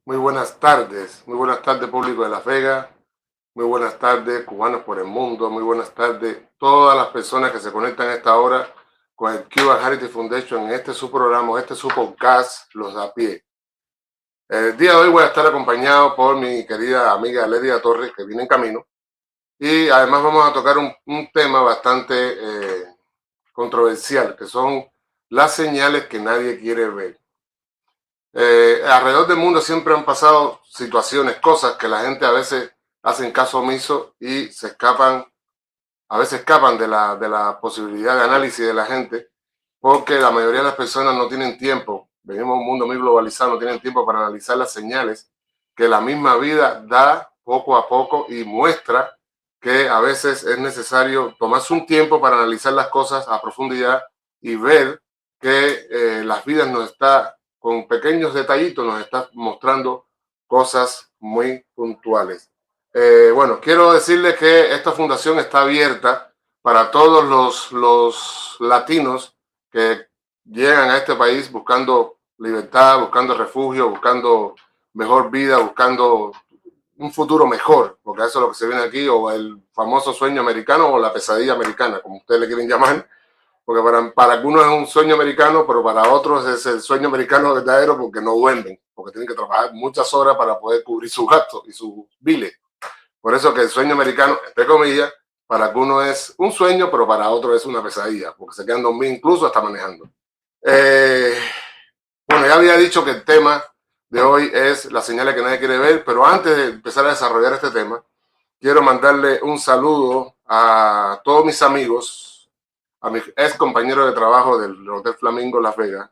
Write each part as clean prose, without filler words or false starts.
muy buenas tardes público de Las Vegas, muy buenas tardes cubanos por el mundo, muy buenas tardes todas las personas que se conectan a esta hora con el Cuban Heritage Foundation en este su programa, este su podcast, Los de a Pie. El día de hoy voy a estar acompañado por mi querida amiga Ledia Torres, que viene en camino, y además vamos a tocar un tema bastante controversial, que son las señales que nadie quiere ver. Alrededor del mundo siempre han pasado situaciones, cosas que la gente a veces hacen caso omiso y a veces escapan de la posibilidad de análisis de la gente, porque la mayoría de las personas no tienen tiempo, venimos de un mundo muy globalizado, no tienen tiempo para analizar las señales que la misma vida da poco a poco y muestra que a veces es necesario tomarse un tiempo para analizar las cosas a profundidad y ver que las vidas nos está, con pequeños detallitos, nos está mostrando cosas muy puntuales. Bueno, quiero decirles que esta fundación está abierta para todos los latinos que llegan a este país buscando libertad, buscando refugio, buscando mejor vida, buscando un futuro mejor, porque eso es lo que se viene aquí, o el famoso sueño americano o la pesadilla americana, como ustedes le quieren llamar, porque para algunos es un sueño americano, pero para otros es el sueño americano verdadero porque no duermen, porque tienen que trabajar muchas horas para poder cubrir sus gastos y sus biles. Por eso que el sueño americano, entre comillas, para algunos es un sueño, pero para otros es una pesadilla, porque se quedan dormidos incluso hasta manejando. Bueno, ya había dicho que el tema de hoy es las señales que nadie quiere ver, pero antes de empezar a desarrollar este tema, quiero mandarle un saludo a todos mis amigos, a mis ex compañeros de trabajo del Hotel Flamingo Las Vegas,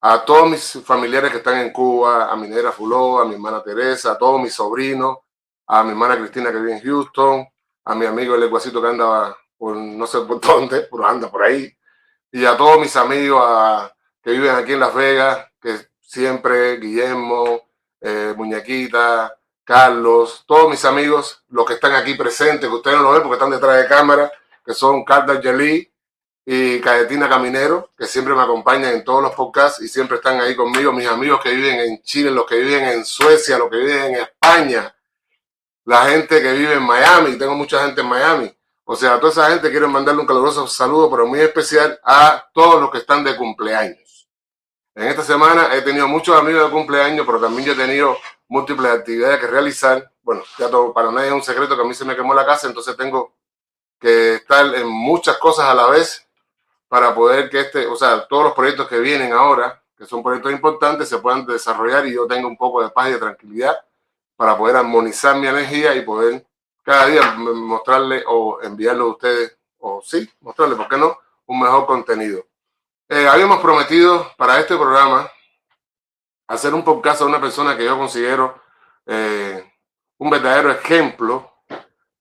a todos mis familiares que están en Cuba, a mi negra Fuló, a mi hermana Teresa, a todos mis sobrinos, a mi hermana Cristina que vive en Houston, a mi amigo el Ecuacito que anda por no sé por dónde, pero anda por ahí, y a todos mis amigos que viven aquí en Las Vegas, que siempre, Guillermo, Muñequita, Carlos, todos mis amigos, los que están aquí presentes, que ustedes no lo ven porque están detrás de cámara, que son Carla Jelly y Cayetina Caminero, que siempre me acompañan en todos los podcasts y siempre están ahí conmigo, mis amigos que viven en Chile, los que viven en Suecia, los que viven en España, la gente que vive en Miami, tengo mucha gente en Miami. O sea, a toda esa gente quiero mandarle un caluroso saludo, pero muy especial a todos los que están de cumpleaños. En esta semana he tenido muchos amigos de cumpleaños, pero también yo he tenido múltiples actividades que realizar. Bueno, ya todo, para nadie es un secreto que a mí se me quemó la casa, entonces tengo que estar en muchas cosas a la vez para poder que todos los proyectos que vienen ahora, que son proyectos importantes, se puedan desarrollar y yo tenga un poco de paz y de tranquilidad para poder armonizar mi energía y poder cada día mostrarle o enviarle a ustedes, o sí, mostrarle, ¿por qué no?, un mejor contenido. Habíamos prometido para este programa hacer un podcast a una persona que yo considero un verdadero ejemplo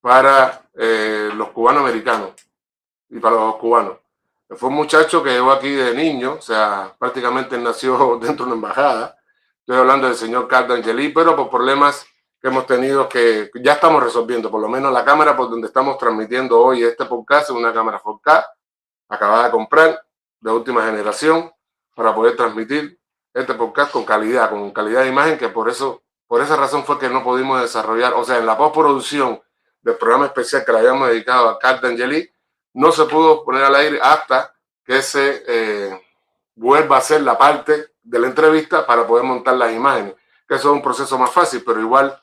para los cubanos americanos y para los cubanos. Fue un muchacho que llegó aquí de niño, o sea, prácticamente nació dentro de una embajada. Estoy hablando del señor Carl D'Angeli, pero por problemas que hemos tenido que ya estamos resolviendo. Por lo menos la cámara por donde estamos transmitiendo hoy este podcast es una cámara 4K, acabada de comprar, de última generación, para poder transmitir este podcast con calidad de imagen, que por esa razón fue que no pudimos desarrollar, o sea, en la postproducción del programa especial que le habíamos dedicado a Carl D'Angeli, no se pudo poner al aire hasta que se vuelva a hacer la parte de la entrevista para poder montar las imágenes, que eso es un proceso más fácil, pero igual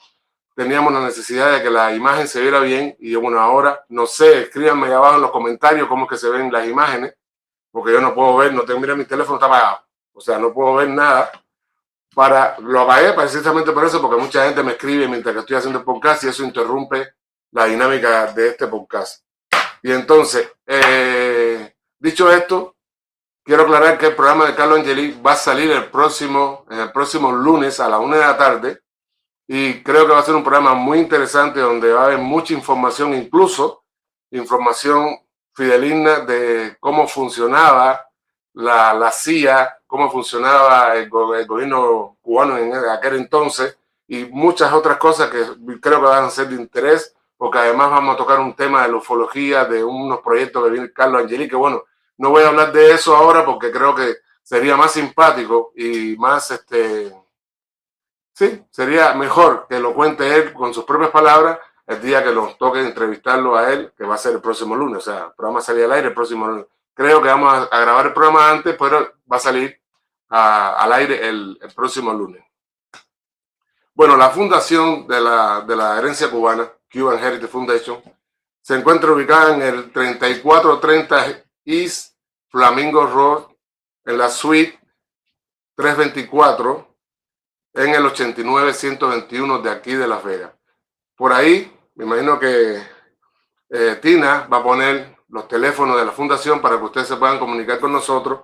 teníamos la necesidad de que la imagen se viera bien y bueno, ahora, no sé, escríbanme ahí abajo en los comentarios cómo es que se ven las imágenes, porque yo no puedo ver, no tengo, mira, mi teléfono está apagado, o sea, no puedo ver nada. Lo apagué precisamente por eso, porque mucha gente me escribe mientras que estoy haciendo el podcast y eso interrumpe la dinámica de este podcast. Y entonces, dicho esto, quiero aclarar que el programa de Carlo Angeli va a salir el próximo lunes a la 1 de la tarde y creo que va a ser un programa muy interesante donde va a haber mucha información, incluso información fidedigna de cómo funcionaba la CIA, cómo funcionaba el gobierno cubano en aquel entonces y muchas otras cosas que creo que van a ser de interés, porque además vamos a tocar un tema de la ufología, de unos proyectos que viene Carlo Angeli, que bueno, no voy a hablar de eso ahora porque creo que sería más simpático y más sí, sería mejor que lo cuente él con sus propias palabras el día que nos toque entrevistarlo a él, que va a ser el próximo lunes. O sea, el programa sale al aire el próximo lunes. Creo que vamos a grabar el programa antes, pero va a salir al aire el próximo lunes. Bueno, la fundación de la herencia cubana, Cuban Heritage Foundation, se encuentra ubicada en el 3430 East Flamingo Road, en la suite 324, en el 89121 de aquí de Las Vegas. Por ahí, me imagino que Tina va a poner los teléfonos de la fundación para que ustedes se puedan comunicar con nosotros,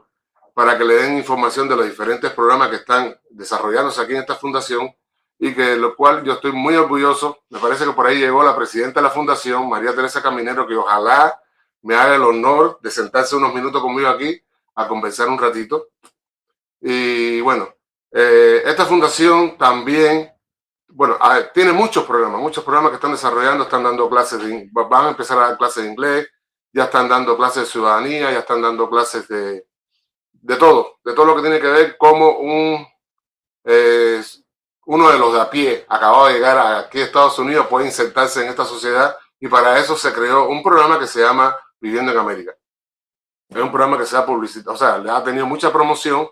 para que le den información de los diferentes programas que están desarrollándose aquí en esta fundación, y que lo cual yo estoy muy orgulloso. Me parece que por ahí llegó la presidenta de la fundación, María Teresa Caminero, que ojalá me haga el honor de sentarse unos minutos conmigo aquí a conversar un ratito. Y bueno, esta fundación también, bueno, tiene muchos programas que están desarrollando, están dando clases, van a empezar a dar clases de inglés, ya están dando clases de ciudadanía, ya están dando clases de todo lo que tiene que ver como uno de los de a pie, acabado de llegar aquí a Estados Unidos, puede insertarse en esta sociedad, y para eso se creó un programa que se llama Viviendo en América. Es un programa que se ha publicitado, o sea, le ha tenido mucha promoción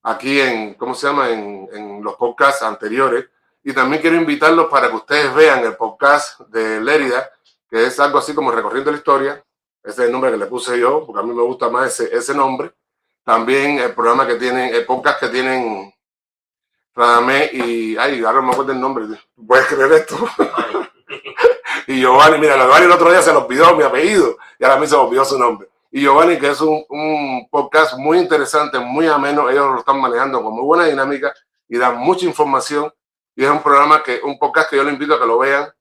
aquí en, ¿cómo se llama?, en los podcasts anteriores. Y también quiero invitarlos para que ustedes vean el podcast de Lérida, que es algo así como Recorriendo la Historia. Ese es el nombre que le puse yo, porque a mí me gusta más ese nombre. También el programa que tienen, el podcast que tienen Radamé y, ay, ahora no me acuerdo el nombre, ¿puedes creer esto? Y Giovanni, mira, Giovanni el otro día se le olvidó mi apellido y ahora a mí se me olvidó su nombre. Y Giovanni, que es un podcast muy interesante, muy ameno, ellos lo están manejando con muy buena dinámica y dan mucha información, y es un programa un podcast que yo les invito a que lo vean,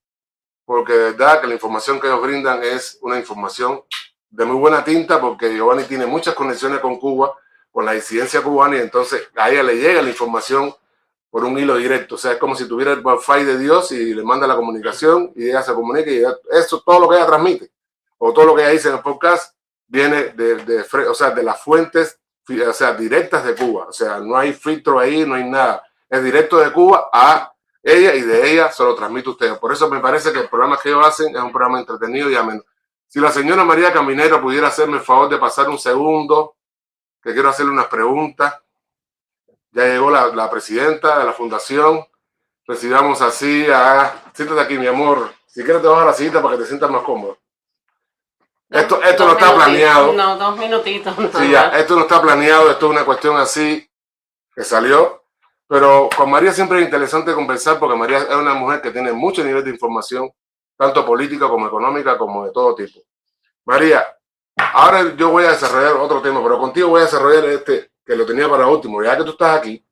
porque de verdad que la información que ellos brindan es una información de muy buena tinta, porque Giovanni tiene muchas conexiones con Cuba, con la disidencia cubana, y entonces a ella le llega la información por un hilo directo. O sea, es como si tuviera el wifi de Dios y le manda la comunicación y ella se comunica, y eso, todo lo que ella transmite o todo lo que ella dice en el podcast viene o sea, de las fuentes, o sea, directas de Cuba. O sea, no hay filtro ahí, no hay nada. Es directo de Cuba a ella, y de ella se lo transmite a ustedes. Por eso me parece que el programa que ellos hacen es un programa entretenido y ameno. Si la señora María Caminero pudiera hacerme el favor de pasar un segundo, que quiero hacerle unas preguntas. Ya llegó la presidenta de la fundación. Recibamos así siéntate aquí, mi amor. Si quieres te bajo a la sillita para que te sientas más cómodo. Esto no está planeado. No, 2 minutitos. No. Sí, ya, esto no está planeado, esto es una cuestión así que salió. Pero con María siempre es interesante conversar, porque María es una mujer que tiene mucho nivel de información, tanto política como económica, como de todo tipo. María, ahora yo voy a desarrollar otro tema, pero contigo voy a desarrollar este, que lo tenía para último. Ya que tú estás aquí,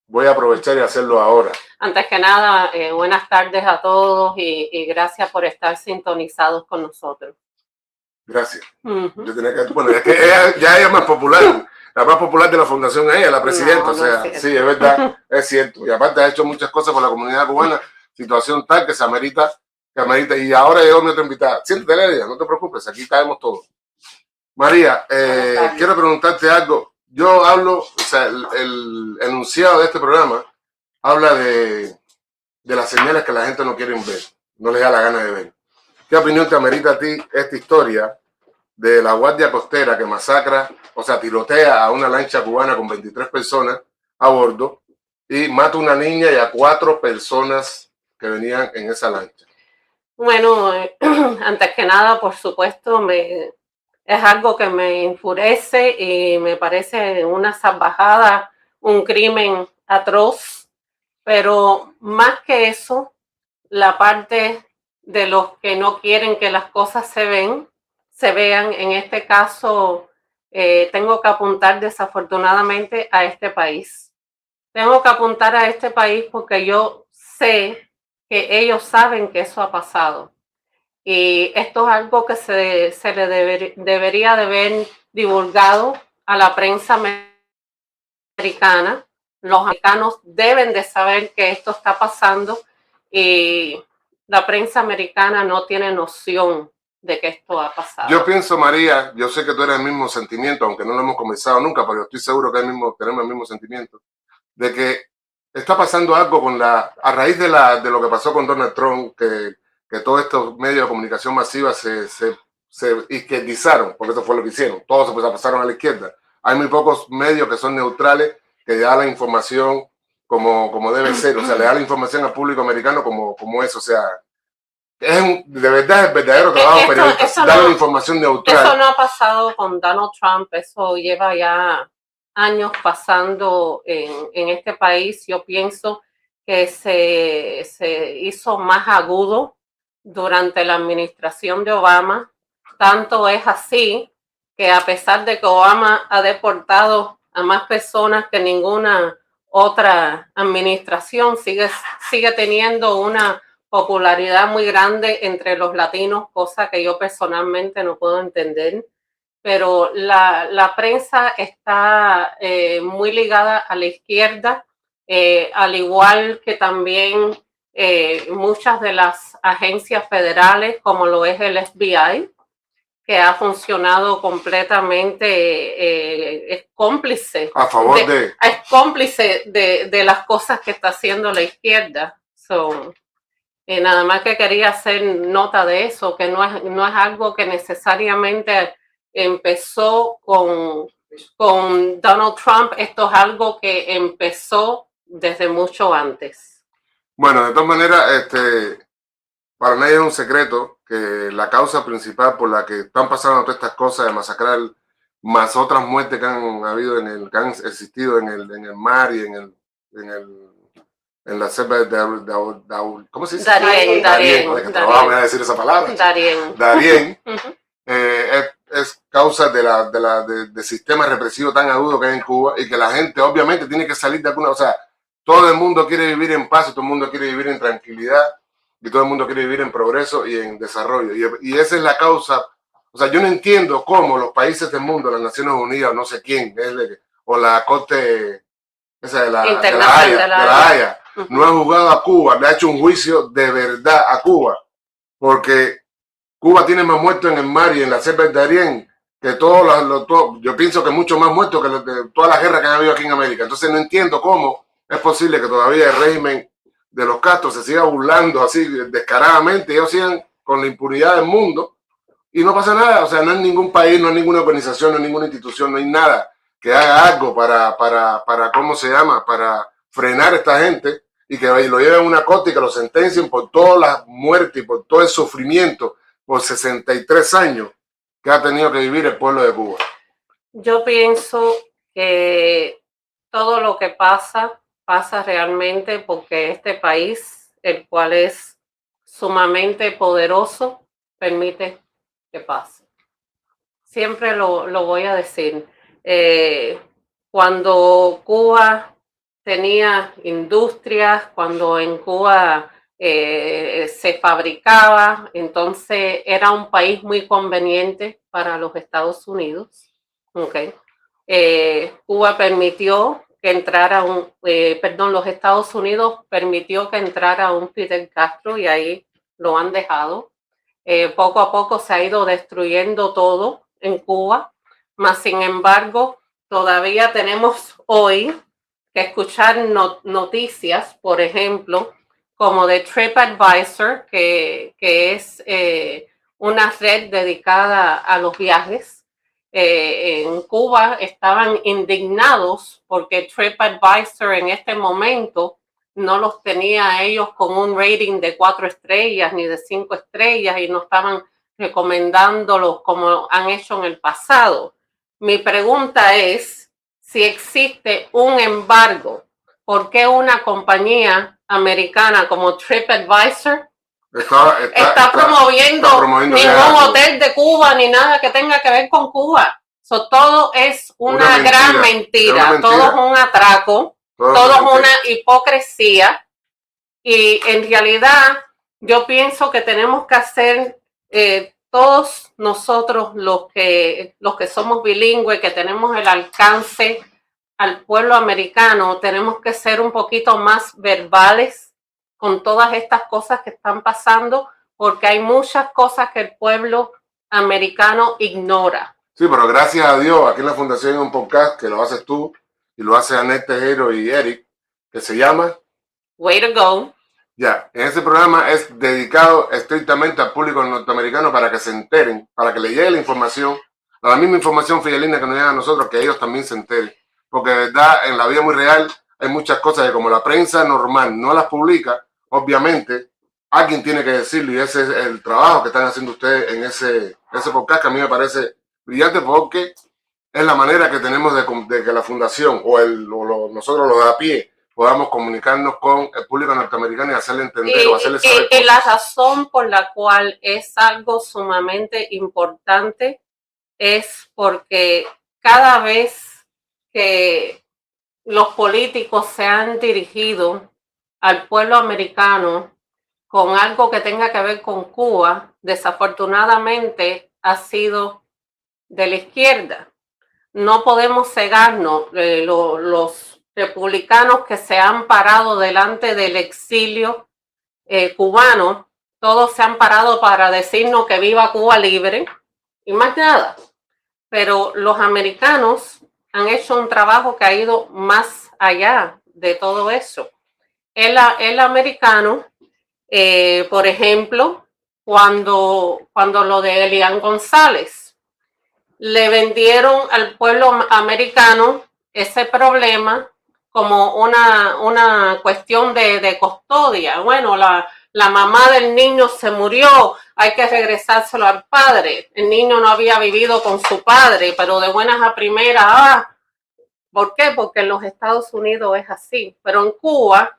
voy a aprovechar y hacerlo ahora. Antes que nada, buenas tardes a todos y gracias por estar sintonizados con nosotros. Gracias. Yo tenía que, bueno, es que ella es más popular, la más popular de la fundación es ella, la presidenta. No, o sea, sí, es verdad, es cierto. Y aparte ha hecho muchas cosas por la comunidad cubana, situación tal que se amerita. Y ahora llegó mi otra invitada. Siéntate, Lelia, no te preocupes, aquí caemos todos. María, quiero preguntarte algo. Yo hablo, o sea, el enunciado de este programa habla de las señales que la gente no quiere ver, no le da la gana de ver. ¿Qué opinión te amerita a ti esta historia de la Guardia Costera que masacra, o sea, tirotea a una lancha cubana con 23 personas a bordo y mata a una niña y a 4 personas que venían en esa lancha? Bueno, antes que nada, por supuesto, es algo que me enfurece y me parece una salvajada, un crimen atroz, pero más que eso, la parte de los que no quieren que las cosas se vean, en este caso, tengo que apuntar desafortunadamente a este país. Tengo que apuntar a este país porque yo sé que ellos saben que eso ha pasado. Y esto es algo que se le debería de haber divulgado a la prensa americana. Los americanos deben de saber que esto está pasando y la prensa americana no tiene noción de que esto ha pasado. Yo pienso, María, yo sé que tú eres el mismo sentimiento, aunque no lo hemos conversado nunca, pero yo estoy seguro que tenemos el mismo sentimiento, de que está pasando algo con a raíz de lo que pasó con Donald Trump, que todos estos medios de comunicación masiva se izquierdizaron, porque eso fue lo que hicieron, todos se pasaron a la izquierda. Hay muy pocos medios que son neutrales, que dan la información como debe ser, o sea, le da la información al público americano como es, o sea, de verdad es verdadero trabajo periodista, dar la información neutral. Eso no ha pasado con Donald Trump, eso lleva ya años pasando en este país. Yo pienso que se hizo más agudo durante la administración de Obama. Tanto es así que a pesar de que Obama ha deportado a más personas que ninguna otra administración, sigue teniendo una popularidad muy grande entre los latinos, cosa que yo personalmente no puedo entender. Pero la prensa está muy ligada a la izquierda, al igual que también muchas de las agencias federales, como lo es el FBI, que ha funcionado completamente, es cómplice. A favor es cómplice de las cosas que está haciendo la izquierda. Nada más que quería hacer nota de eso, que no es algo que necesariamente empezó con Donald Trump, esto es algo que empezó desde mucho antes. Bueno, de todas maneras, para nadie es un secreto que la causa principal por la que están pasando todas estas cosas de masacrar, más otras muertes que han habido que han existido en el mar y en la selva ¿cómo se dice? Darién. Vamos a decir esa palabra. Darién. Es causa de sistema represivo tan agudo que hay en Cuba y que la gente obviamente tiene que salir de alguna, o sea, todo el mundo quiere vivir en paz y todo el mundo quiere vivir en tranquilidad y todo el mundo quiere vivir en progreso y en desarrollo. Y esa es la causa. O sea, yo no entiendo cómo los países del mundo, las Naciones Unidas, no sé quién, o la Corte esa de la Haya, no ha juzgado a Cuba, le ha hecho un juicio de verdad a Cuba, porque Cuba tiene más muertos en el mar y en la selva de Darién que yo pienso que mucho más muertos que de todas las guerras que han habido aquí en América. Entonces no entiendo cómo es posible que todavía el régimen de los Castro se siga burlando así descaradamente, ellos sigan con la impunidad del mundo y no pasa nada. O sea, no hay ningún país, no hay ninguna organización, no hay ninguna institución, no hay nada que haga algo para ¿cómo se llama? Para frenar a esta gente y que lo lleven a una corte y que lo sentencien por todas las muertes y por todo el sufrimiento por 63 años que ha tenido que vivir el pueblo de Cuba. Yo pienso que todo lo que pasa realmente porque este país, el cual es sumamente poderoso, permite que pase. Siempre lo voy a decir. Cuando Cuba tenía industrias, cuando en Cuba se fabricaba, entonces era un país muy conveniente para los Estados Unidos. Okay. Cuba permitió que entrara los Estados Unidos permitió que entrara un Fidel Castro y ahí lo han dejado. Poco a poco se ha ido destruyendo todo en Cuba, mas sin embargo todavía tenemos hoy que escuchar noticias, por ejemplo, como de TripAdvisor, que es una red dedicada a los viajes. En Cuba estaban indignados porque TripAdvisor en este momento no los tenía ellos con un rating de 4 estrellas ni de 5 estrellas y no estaban recomendándolos como han hecho en el pasado. Mi pregunta es, si existe un embargo, ¿por qué una compañía americana como TripAdvisor está promoviendo ningún hotel de Cuba ni nada que tenga que ver con Cuba? Todo es una gran mentira, todo es un atraco, todo es una hipocresía y en realidad yo pienso que tenemos que hacer todos nosotros los que somos bilingües, que tenemos el alcance al pueblo americano, tenemos que ser un poquito más verbales con todas estas cosas que están pasando, porque hay muchas cosas que el pueblo americano ignora. Sí, pero gracias a Dios, aquí en la Fundación hay un podcast que lo haces tú y lo hace Anet Tejero y Eric, que se llama Way to Go. Ya, en ese programa es dedicado estrictamente al público norteamericano para que se enteren, para que le llegue la información, la misma información fidelina que nos llega a nosotros, que ellos también se enteren. Porque de verdad, en la vida muy real, hay muchas cosas que como la prensa normal no las publica, obviamente, alguien tiene que decirlo y ese es el trabajo que están haciendo ustedes en ese podcast que a mí me parece brillante porque es la manera que tenemos de que la fundación nosotros los de a pie podamos comunicarnos con el público norteamericano y hacerle entender o hacerle saber. Y la razón por la cual es algo sumamente importante es porque cada vez que los políticos se han dirigido al pueblo americano con algo que tenga que ver con Cuba, desafortunadamente ha sido de la izquierda. No podemos cegarnos. Los republicanos que se han parado delante del exilio cubano, todos se han parado para decirnos que viva Cuba libre y más nada. Pero los americanos han hecho un trabajo que ha ido más allá de todo eso. El americano, por ejemplo, cuando lo de Elian González, le vendieron al pueblo americano ese problema como una cuestión de custodia. Bueno, la mamá del niño se murió, hay que regresárselo al padre. El niño no había vivido con su padre, pero de buenas a primeras, ¿por qué? Porque en los Estados Unidos es así. Pero en Cuba,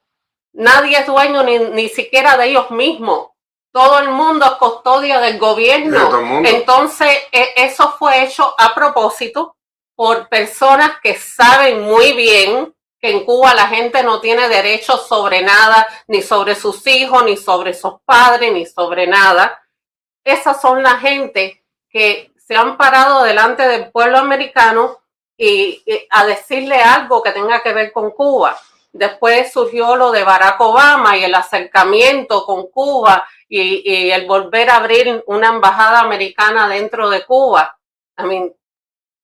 nadie es dueño ni siquiera de ellos mismos. Todo el mundo es custodia del gobierno. Entonces, eso fue hecho a propósito por personas que saben muy bien que en Cuba la gente no tiene derechos sobre nada, ni sobre sus hijos, ni sobre sus padres, ni sobre nada. Esas son la gente que se han parado delante del pueblo americano y a decirle algo que tenga que ver con Cuba. Después surgió lo de Barack Obama y el acercamiento con Cuba y el volver a abrir una embajada americana dentro de Cuba.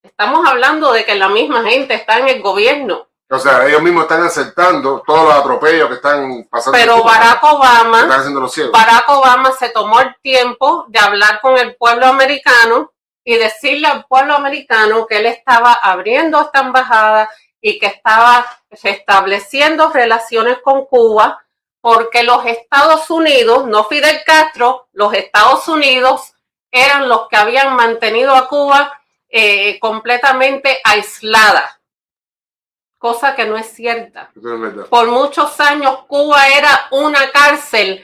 Estamos hablando de que la misma gente está en el gobierno. O sea, ellos mismos están aceptando todos los atropellos que están pasando. Pero Cuba, Barack Obama se tomó el tiempo de hablar con el pueblo americano y decirle al pueblo americano que él estaba abriendo esta embajada y que estaba estableciendo relaciones con Cuba porque los Estados Unidos, no Fidel Castro, los Estados Unidos eran los que habían mantenido a Cuba completamente aislada. Cosa que no es cierta. Por muchos años Cuba era una cárcel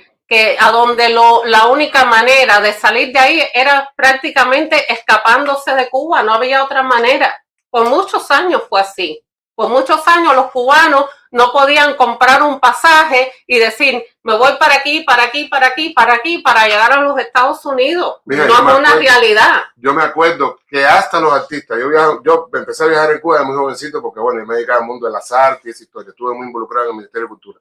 a donde la única manera de salir de ahí era prácticamente escapándose de Cuba, no había otra manera. Por muchos años fue así. Por muchos años los cubanos no podían comprar un pasaje y decir, me voy para aquí, para aquí, para aquí, para aquí, para llegar a los Estados Unidos. Mira, no es una realidad. Yo me acuerdo que hasta los artistas, yo empecé a viajar en Cuba de muy jovencito porque, bueno, yo me dedicaba al mundo de las artes y esa historia. Estuve muy involucrado en el Ministerio de Cultura.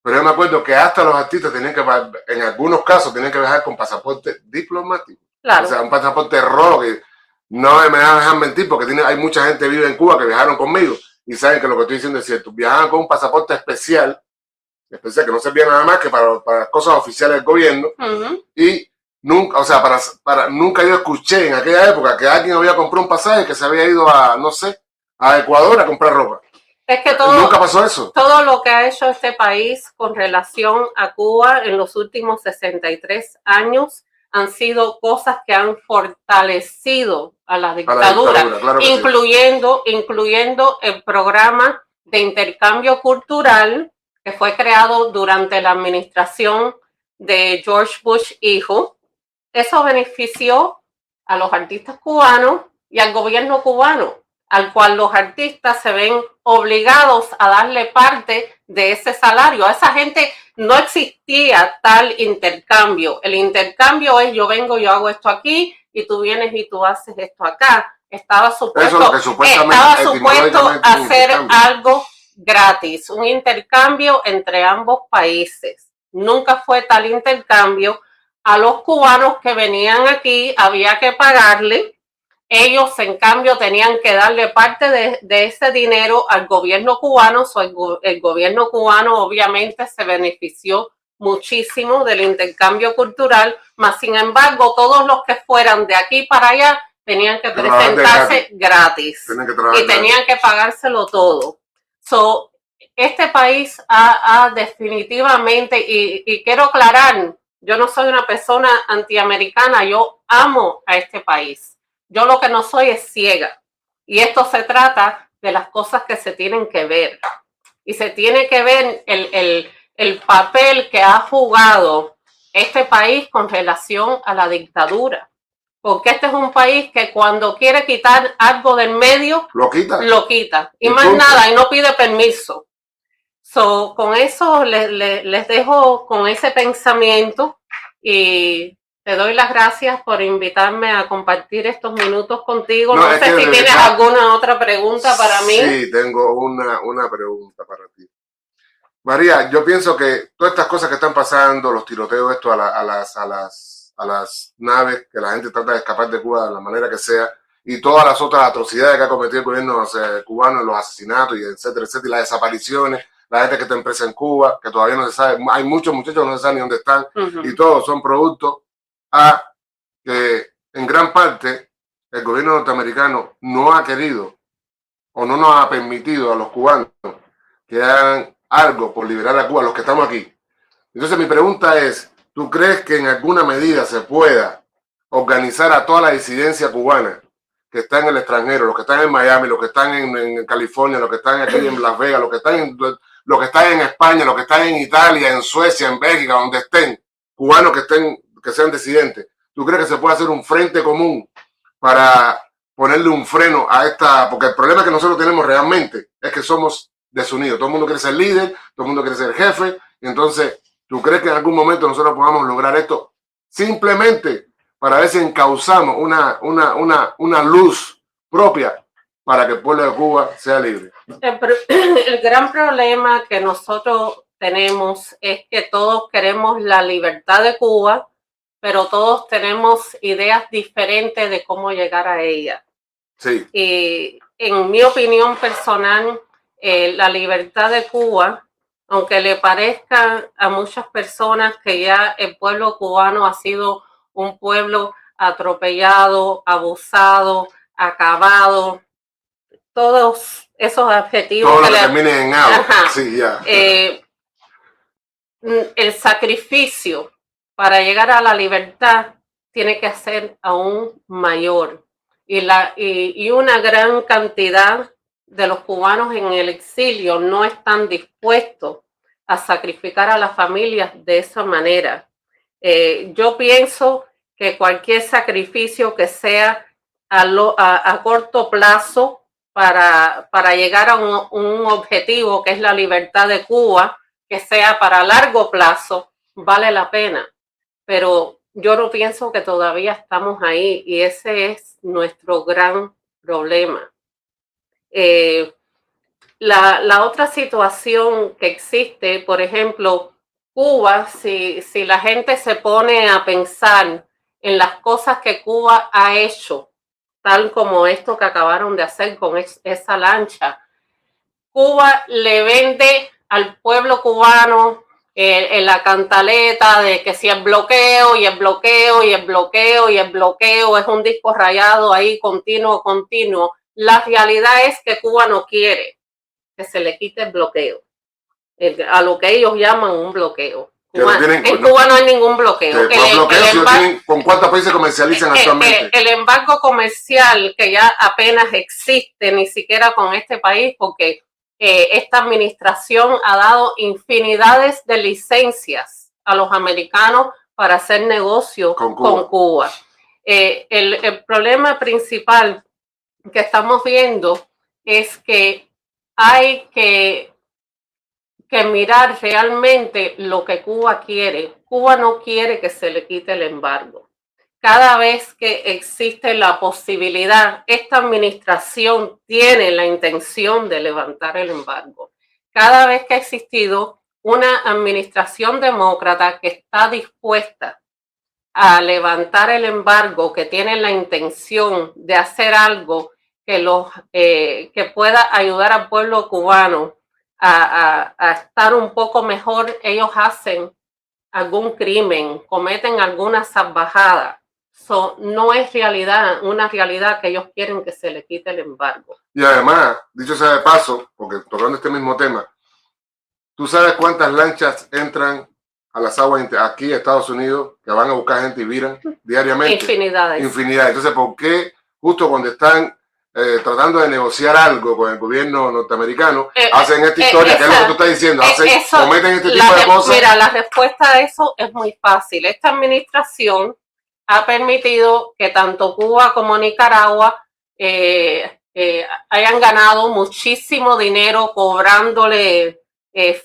Pero yo me acuerdo que hasta los artistas tenían que, en algunos casos, tenían que viajar con pasaporte diplomático. Claro. O sea, un pasaporte rojo que no me dejan mentir porque hay mucha gente que vive en Cuba que viajaron conmigo y saben que lo que estoy diciendo es cierto. Viajaban con un pasaporte especial que no servía nada más que para cosas oficiales del gobierno. Y nunca, o sea, nunca yo escuché en aquella época que alguien había comprado un pasaje que se había ido a, no sé, a Ecuador a comprar ropa. Es que nunca pasó eso. Todo lo que ha hecho este país con relación a Cuba en los últimos 63 años han sido cosas que han fortalecido a la dictadura, claro, incluyendo el programa de intercambio cultural que fue creado durante la administración de George Bush hijo. Eso benefició a los artistas cubanos y al gobierno cubano, al cual los artistas se ven obligados a darle parte de ese salario. A esa gente no existía tal intercambio. El intercambio es yo vengo, yo hago esto aquí y tú vienes y tú haces esto acá. Estaba supuesto hacer algo gratis, un intercambio entre ambos países. Nunca fue tal intercambio. A los cubanos que venían aquí había que pagarle Ellos, en cambio, tenían que darle parte de ese dinero al gobierno cubano. El gobierno cubano obviamente se benefició muchísimo del intercambio cultural, mas sin embargo todos los que fueran de aquí para allá tenían que presentarse gratis y tenían que pagárselo todo. So, este país ha definitivamente, y quiero aclarar, yo no soy una persona antiamericana, yo amo a este país. Yo lo que no soy es ciega. Y esto se trata de las cosas que se tienen que ver. Y se tiene que ver el papel que ha jugado este país con relación a la dictadura. Porque este es un país que cuando quiere quitar algo del medio, lo quita. Y más nada, y no pide permiso. So, con eso les dejo con ese pensamiento y te doy las gracias por invitarme a compartir estos minutos contigo. No sé si tienes alguna otra pregunta para mí. Sí, tengo una pregunta para ti. María, yo pienso que todas estas cosas que están pasando, los tiroteos estos a las naves, que la gente trata de escapar de Cuba de la manera que sea, y todas las otras atrocidades que ha cometido el gobierno cubano, los asesinatos, y etcétera, etcétera, y las desapariciones, la gente que está presa en Cuba, que todavía no se sabe, hay muchos muchachos que no se saben ni dónde están, y todos son productos a que en gran parte el gobierno norteamericano no ha querido o no nos ha permitido a los cubanos que hagan algo por liberar a Cuba, los que estamos aquí. Entonces mi pregunta es, ¿tú crees que en alguna medida se pueda organizar a toda la disidencia cubana que está en el extranjero, los que están en Miami, los que están en California, los que están aquí en Las Vegas, los que están en España, los que están en Italia, en Suecia, en Bélgica, donde estén, cubanos que sean disidentes? ¿Tú crees que se puede hacer un frente común para ponerle un freno a esta? Porque el problema que nosotros tenemos realmente es que somos desunidos. Todo el mundo quiere ser líder, todo el mundo quiere ser jefe. Y entonces, ¿tú crees que en algún momento nosotros podamos lograr esto simplemente para ver si encauzamos una luz propia para que el pueblo de Cuba sea libre? El gran problema que nosotros tenemos es que todos queremos la libertad de Cuba, pero todos tenemos ideas diferentes de cómo llegar a ella. Sí. Y en mi opinión personal, la libertad de Cuba, aunque le parezca a muchas personas que ya el pueblo cubano ha sido un pueblo atropellado, abusado, acabado, todos esos adjetivos. Todo lo que termine en agua. Sí, ya. El sacrificio para llegar a la libertad tiene que ser aún mayor. Y una gran cantidad de los cubanos en el exilio no están dispuestos a sacrificar a las familias de esa manera. Yo pienso que cualquier sacrificio que sea a corto plazo para llegar a un objetivo que es la libertad de Cuba, que sea para largo plazo, vale la pena. Pero yo no pienso que todavía estamos ahí y ese es nuestro gran problema. La otra situación que existe, por ejemplo, Cuba, si la gente se pone a pensar en las cosas que Cuba ha hecho, tal como esto que acabaron de hacer con esa lancha, Cuba le vende al pueblo cubano en la cantaleta de que si el bloqueo y el bloqueo y el bloqueo y el bloqueo es un disco rayado ahí continuo. La realidad es que Cuba no quiere que se le quite el bloqueo, a lo que ellos llaman un bloqueo. En Cuba no hay ningún bloqueo. ¿Con cuántos países comercializan actualmente? El embargo comercial que ya apenas existe, ni siquiera con este país, porque esta administración ha dado infinidades de licencias a los americanos para hacer negocio con Cuba. El problema principal que estamos viendo es que hay que mirar realmente lo que Cuba quiere. Cuba no quiere que se le quite el embargo. Cada vez que existe la posibilidad, esta administración tiene la intención de levantar el embargo. Cada vez que ha existido una administración demócrata que está dispuesta a levantar el embargo, que tienen la intención de hacer algo que pueda ayudar al pueblo cubano a estar un poco mejor, ellos hacen algún crimen, cometen alguna salvajada. No es una realidad que ellos quieren que se le quite el embargo. Y además, dicho sea de paso, porque tocando este mismo tema, ¿tú sabes cuántas lanchas entran a las aguas aquí, Estados Unidos, que van a buscar gente y viran diariamente? Infinidades. Infinidad. Entonces, ¿por qué justo cuando están tratando de negociar algo con el gobierno norteamericano, hacen esta historia, que es lo que tú estás diciendo, cometen este tipo de cosas? Mira, la respuesta a eso es muy fácil. Esta administración ha permitido que tanto Cuba como Nicaragua hayan ganado muchísimo dinero cobrándole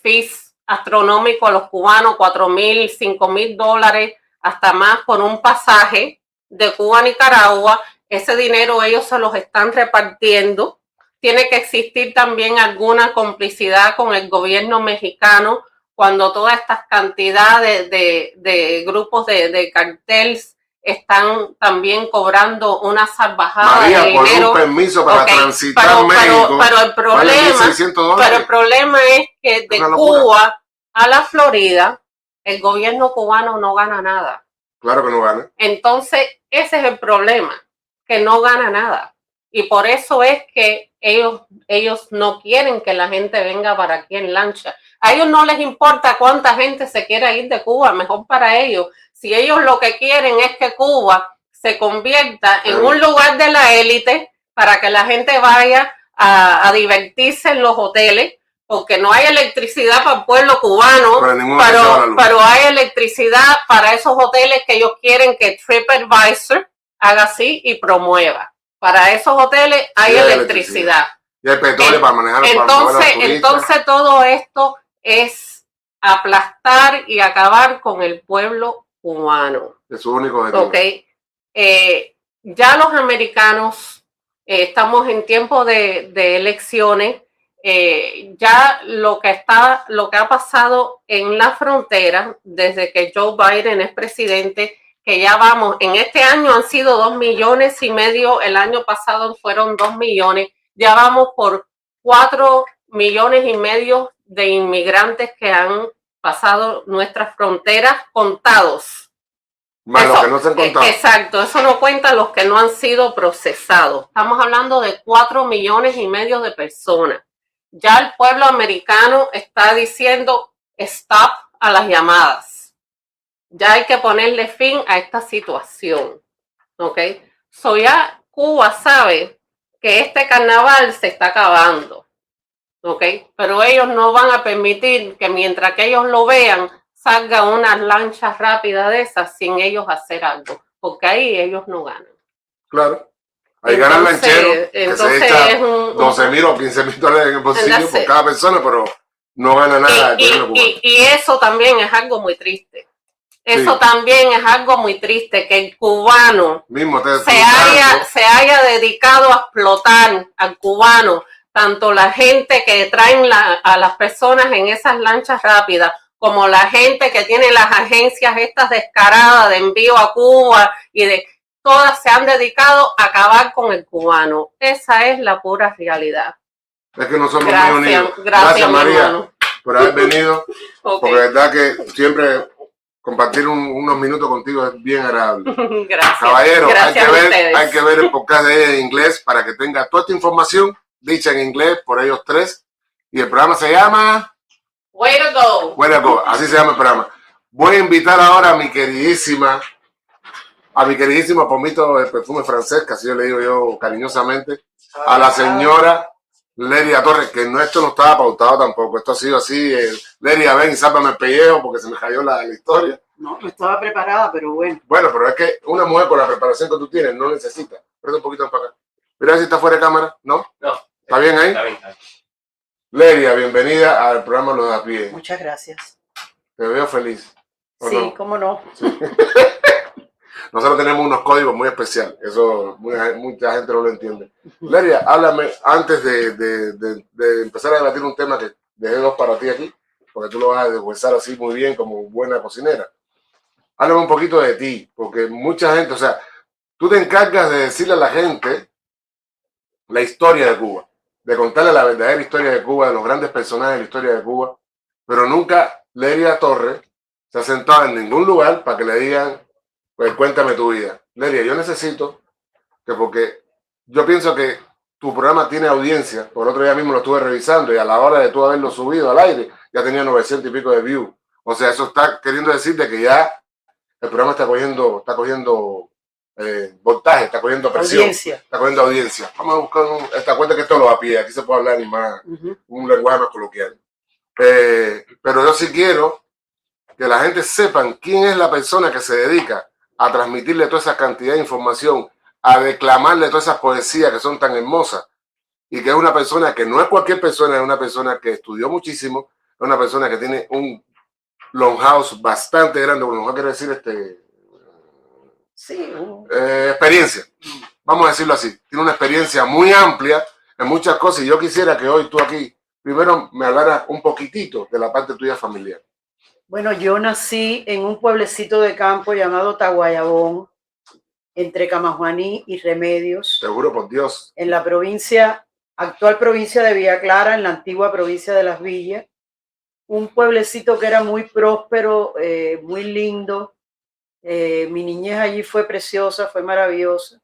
fees astronómicos a los cubanos, $4,000, $5,000, hasta más por un pasaje de Cuba a Nicaragua. Ese dinero ellos se los están repartiendo. Tiene que existir también alguna complicidad con el gobierno mexicano cuando todas estas cantidades de grupos de carteles están también cobrando una salvajada María, de dinero. por un permiso para transitar México, pero el problema es que de Cuba a la Florida, el gobierno cubano no gana nada. Claro que no gana. Entonces, ese es el problema, que no gana nada. Y por eso es que ellos no quieren que la gente venga para aquí en lancha. A ellos no les importa cuánta gente se quiera ir de Cuba, mejor para ellos. Si ellos lo que quieren es que Cuba se convierta en un lugar de la élite para que la gente vaya a divertirse en los hoteles, porque no hay electricidad para el pueblo cubano, pero hay electricidad para esos hoteles que ellos quieren que TripAdvisor haga así y promueva. Para esos hoteles hay electricidad. Y hay petróleo para manejar. Entonces todo esto es aplastar y acabar con el pueblo cubano. Es su único objetivo. Okay. Ya los americanos estamos en tiempo de elecciones. Ya lo que ha pasado en la frontera desde que Joe Biden es presidente, que ya vamos, en este año han sido 2,5 millones, el año pasado fueron 2 millones, ya vamos por 4,5 millones de inmigrantes que han pasado nuestras fronteras contados. Más los que no se han contado. Exacto, eso no cuenta los que no han sido procesados. Estamos hablando de 4,5 millones de personas. Ya el pueblo americano está diciendo stop a las llamadas. Ya hay que ponerle fin a esta situación. ¿Ok? Ya Cuba sabe que este carnaval se está acabando. ¿Ok? Pero ellos no van a permitir que mientras que ellos lo vean, salga unas lanchas rápidas de esas sin ellos hacer algo. Porque ahí ellos no ganan. Claro. Hay ganan lancheros que se echa 12,000 o 15,000 dólares en el bolsillo por cada persona, pero no gana nada. Y eso también es algo muy triste. Eso también es algo muy triste, que el cubano se haya dedicado a explotar al cubano, tanto la gente que traen a las personas en esas lanchas rápidas, como la gente que tiene las agencias estas descaradas de envío a Cuba todas se han dedicado a acabar con el cubano. Esa es la pura realidad. Es que no somos muy unidos. Gracias María, por haber venido. Porque la verdad que siempre compartir unos minutos contigo es bien agradable. Gracias. Caballero, hay que ver el podcast de ella en inglés para que tenga toda esta información dicha en inglés por ellos tres. Y el programa se llama Way to Go. Way to Go, así se llama el programa. Voy a invitar ahora a mi queridísimo pomito de perfume francés, que así yo le digo yo cariñosamente, a la señora Leria Torres, que esto no estaba pautado tampoco, esto ha sido así. Leria, ven y sálvame el pellejo porque se me cayó la historia. No estaba preparada, pero bueno. Bueno, pero es que una mujer con la preparación que tú tienes no necesita. Presta un poquito para acá. Mira si está fuera de cámara, ¿no? No. ¿Está bien ahí? Está bien. Leria, bienvenida al programa Los de a Pie. Muchas gracias. Te veo feliz. Sí, no? cómo no. Sí. Nosotros tenemos unos códigos muy especiales, eso mucha gente no lo entiende. Leria, háblame antes de empezar a debatir un tema que dejé dos para ti aquí, porque tú lo vas a deshuesar así muy bien como buena cocinera. háblame un poquito de ti, porque mucha gente, o sea, tú te encargas de decirle a la gente la historia de Cuba, de contarle la verdadera historia de Cuba, de los grandes personajes de la historia de Cuba, pero nunca Leria Torres se ha sentado en ningún lugar para que le digan, pues cuéntame tu vida. Leria, yo necesito que, porque yo pienso que tu programa tiene audiencia, por otro día mismo lo estuve revisando y a la hora de tú haberlo subido al aire, ya tenía 900 y pico de views. O sea, eso está queriendo decir de que ya el programa está cogiendo voltaje, está cogiendo presión, Audiencia. está cogiendo audiencia. Vamos a buscar esta cuenta que esto lo va a pie, aquí se puede hablar y más, un lenguaje más coloquial. Pero yo sí quiero que la gente sepan quién es la persona que se dedica a transmitirle toda esa cantidad de información, a declamarle todas esas poesías que son tan hermosas, y que es una persona que no es cualquier persona, es una persona que estudió muchísimo, es una persona que tiene un longhouse bastante grande, bueno, no quiero decir Sí. experiencia, vamos a decirlo así, tiene una experiencia muy amplia en muchas cosas, y yo quisiera que hoy tú aquí primero me hablaras un poquitito de la parte tuya familiar. Bueno, yo nací en un pueblecito de campo llamado Taguayabón, entre Camajuaní y Remedios. Te juro por Dios. En la actual provincia de Villa Clara, en la antigua provincia de Las Villas. Un pueblecito que era muy próspero, muy lindo. Mi niñez allí fue preciosa, fue maravillosa.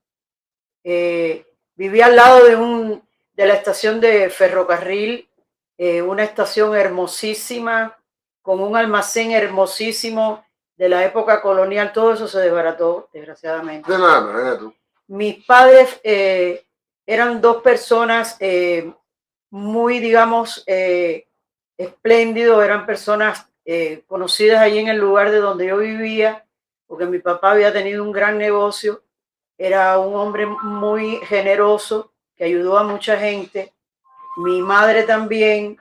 Viví al lado de la estación de ferrocarril, una estación hermosísima, con un almacén hermosísimo de la época colonial. Todo eso se desbarató, desgraciadamente. De nada, imagínate tú. Mis padres eran dos personas muy, digamos, espléndidos, eran personas conocidas allí en el lugar de donde yo vivía, porque mi papá había tenido un gran negocio, era un hombre muy generoso que ayudó a mucha gente, mi madre también,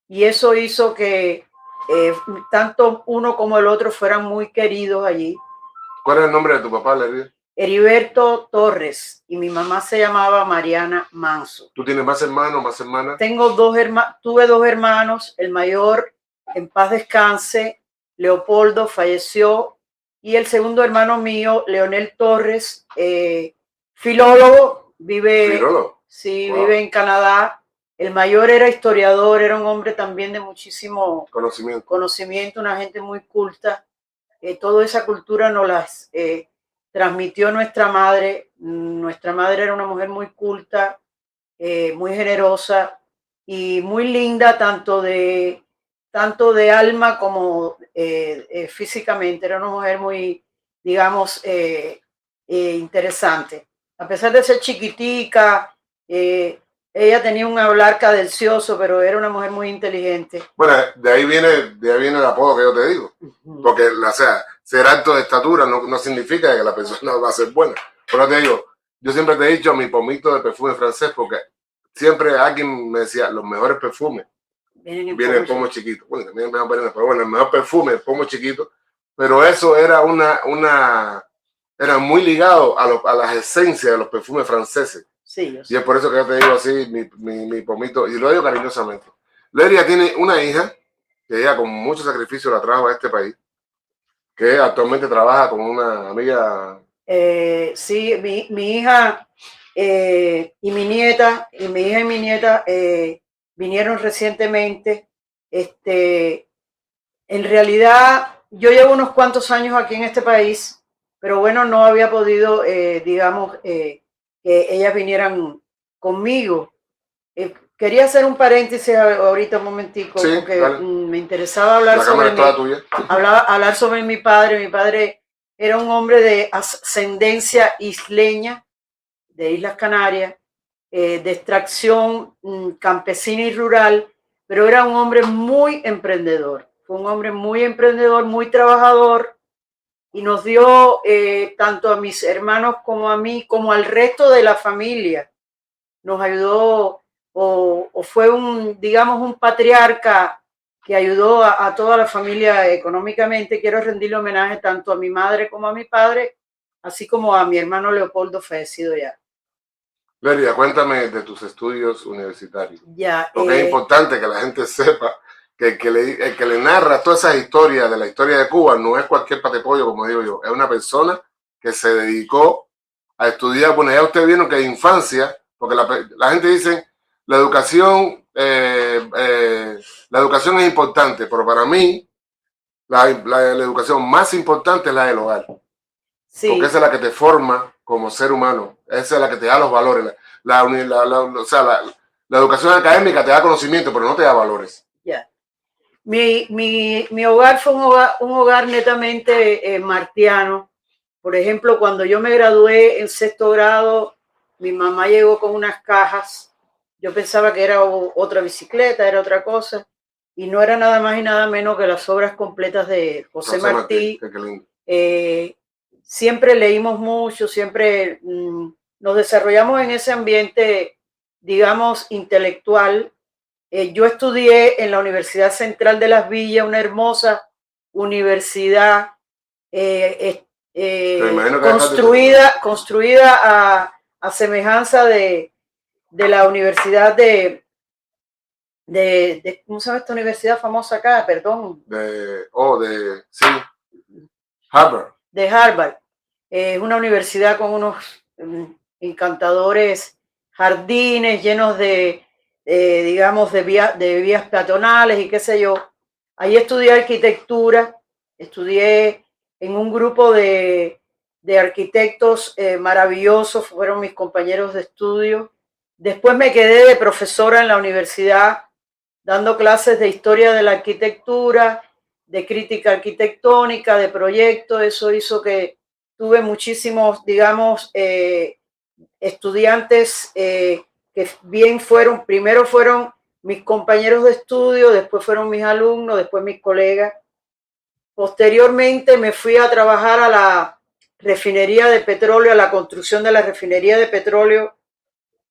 y eso hizo que tanto uno como el otro fueran muy queridos allí. ¿Cuál es el nombre de tu papá, Leria? Heriberto Torres, y mi mamá se llamaba Mariana Manso. ¿Tú tienes más hermanos, más hermanas? Tuve dos hermanos, el mayor, en paz descanse, Leopoldo, falleció, y el segundo hermano mío, Leonel Torres, filólogo, ¿Filólogo? Sí, wow. Vive en Canadá. El mayor era historiador, era un hombre también de muchísimo conocimiento, una gente muy culta. Toda esa cultura nos las transmitió nuestra madre. Nuestra madre era una mujer muy culta, muy generosa y muy linda, tanto de alma como físicamente. Era una mujer muy, digamos, interesante. A pesar de ser chiquitica, ella tenía un hablar cadencioso, pero era una mujer muy inteligente. Bueno, de ahí viene el apodo que yo te digo. Porque, o sea, ser alto de estatura no significa que la persona va a ser buena. Pero te digo, yo siempre te he dicho mi pomito de perfume francés, porque siempre alguien me decía, los mejores perfumes vienen en pomo chiquito. Bueno, también me pero bueno, el mejor perfume, el pomo chiquito. Pero eso era era muy ligado a las esencias de los perfumes franceses. Sí, y es por eso que yo te digo así, mi pomito, y lo digo cariñosamente. Leria tiene una hija que ella con mucho sacrificio la trajo a este país, que actualmente trabaja con una amiga. Sí, mi hija y mi nieta, vinieron recientemente. En realidad, yo llevo unos cuantos años aquí en este país, pero bueno, no había podido, digamos, que ellas vinieran conmigo. Quería hacer un paréntesis ahorita un momentico, sí, porque me interesaba hablar sobre mi padre. Mi padre era un hombre de ascendencia isleña, de Islas Canarias, de extracción campesina y rural, pero era un hombre muy emprendedor. Fue un hombre muy emprendedor, muy trabajador, y nos dio tanto a mis hermanos como a mí, como al resto de la familia. Nos ayudó, o fue digamos, un patriarca que ayudó a toda la familia económicamente. Quiero rendirle homenaje tanto a mi madre como a mi padre, así como a mi hermano Leopoldo, fallecido ya. Leria, cuéntame de tus estudios universitarios. Ya, porque es importante que la gente sepa que el que le narra todas esas historias de la historia de Cuba no es cualquier patepollo, como digo yo, es una persona que se dedicó a estudiar. Bueno, ya ustedes vieron que de infancia, porque la gente dice, la educación es importante, pero para mí la educación más importante es la del hogar. Sí. Porque esa es la que te forma como ser humano, esa es la que te da los valores. O sea, la educación académica te da conocimiento, pero no te da valores. Yeah. Mi hogar fue un hogar netamente martiano. Por ejemplo, cuando yo me gradué en 6º grado, mi mamá llegó con unas cajas. Yo pensaba que era otra bicicleta, era otra cosa. Y no era nada más y nada menos que las obras completas de José Martí. Siempre leímos mucho, siempre nos desarrollamos en ese ambiente, digamos, intelectual. Yo estudié en la Universidad Central de Las Villas, una hermosa universidad construida a semejanza de la universidad ¿cómo se llama esta universidad famosa acá? Perdón. Sí, Harvard. De Harvard. Es una universidad con unos encantadores jardines llenos digamos, de vías peatonales y qué sé yo. Ahí estudié arquitectura, estudié en un grupo de arquitectos maravillosos, fueron mis compañeros de estudio. Después me quedé de profesora en la universidad, dando clases de historia de la arquitectura, de crítica arquitectónica, de proyectos. Eso hizo que tuve muchísimos, digamos, estudiantes que bien primero fueron mis compañeros de estudio, después fueron mis alumnos, después mis colegas. Posteriormente me fui a trabajar a la refinería de petróleo, a la construcción de la refinería de petróleo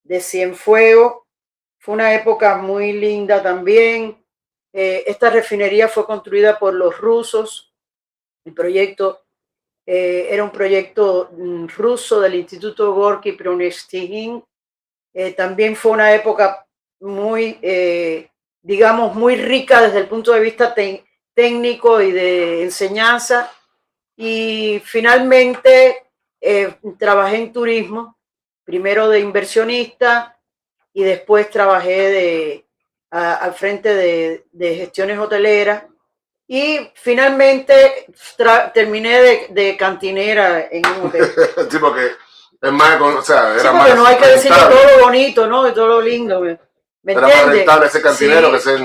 de Cienfuegos. Fue una época muy linda también. Esta refinería fue construida por los rusos. El proyecto era un proyecto ruso del Instituto Gorky Prunestygin. También fue una época muy, digamos, muy rica desde el punto de vista técnico y de enseñanza. Y finalmente trabajé en turismo, primero de inversionista y después trabajé al frente de gestiones hoteleras. Y finalmente terminé de cantinera en un hotel. Sí, porque es más, o sea, era sí, más no hay que decir todo lo bonito, ¿no? Y todo lo lindo. ¿Me era más rentable ese cantinero que ser.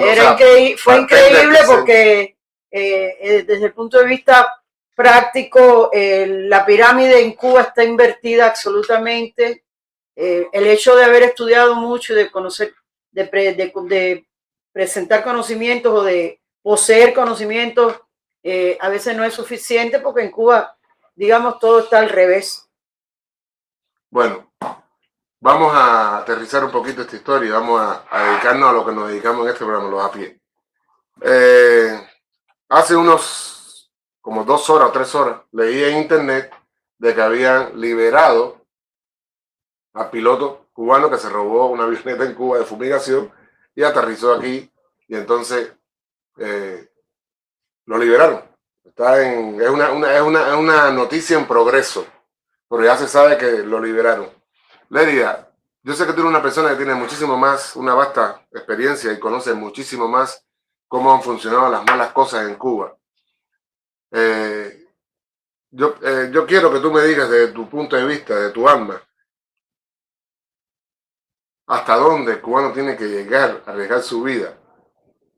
Fue increíble porque desde el punto de vista práctico, la pirámide en Cuba está invertida absolutamente. El hecho de haber estudiado mucho y de conocer, de presentar conocimientos o de poseer conocimientos a veces no es suficiente porque en Cuba, digamos, todo está al revés. Bueno, vamos a aterrizar un poquito esta historia y vamos a dedicarnos a lo que nos dedicamos en este programa, los a pie. Hace unos como 2 horas o 3 horas leí en internet de que habían liberado al piloto cubano que se robó una avioneta en Cuba de fumigación y aterrizó aquí y entonces lo liberaron. Es una noticia en progreso, pero ya se sabe que lo liberaron. Lérida, yo sé que tú eres una persona que tiene muchísimo más, una vasta experiencia y conoce muchísimo más cómo han funcionado las malas cosas en Cuba. Yo quiero que tú me digas desde tu punto de vista, de tu alma, hasta dónde el cubano tiene que llegar a arriesgar su vida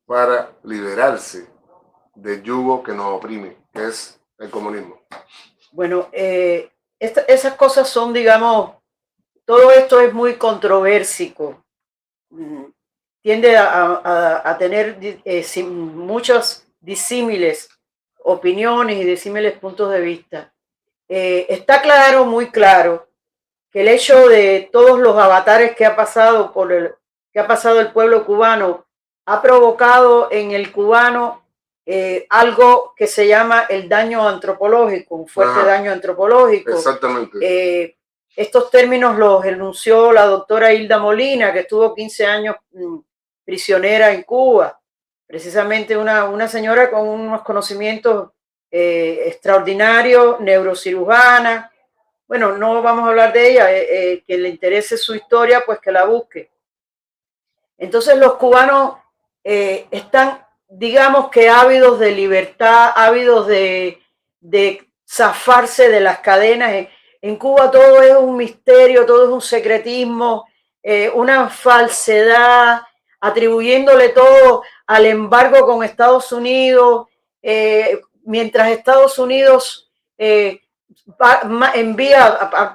para liberarse del yugo que nos oprime, que es el comunismo. Bueno, esas cosas son, digamos, todo esto es muy controversico. Tiende a tener muchas disímiles opiniones y disímiles puntos de vista. Está claro, muy claro, que el hecho de todos los avatares que ha pasado el pueblo cubano ha provocado en el cubano algo que se llama el daño antropológico, un fuerte daño antropológico. Exactamente. Estos términos los enunció la doctora Hilda Molina, que estuvo 15 años prisionera en Cuba. precisamente una señora con unos conocimientos extraordinarios, neurocirujana. Bueno, no vamos a hablar de ella, que le interese su historia, pues que la busque. Entonces los cubanos están, digamos que ávidos de libertad, ávidos de zafarse de las cadenas. En Cuba todo es un misterio, todo es un secretismo, una falsedad, atribuyéndole todo al embargo con Estados Unidos, mientras Estados Unidos envía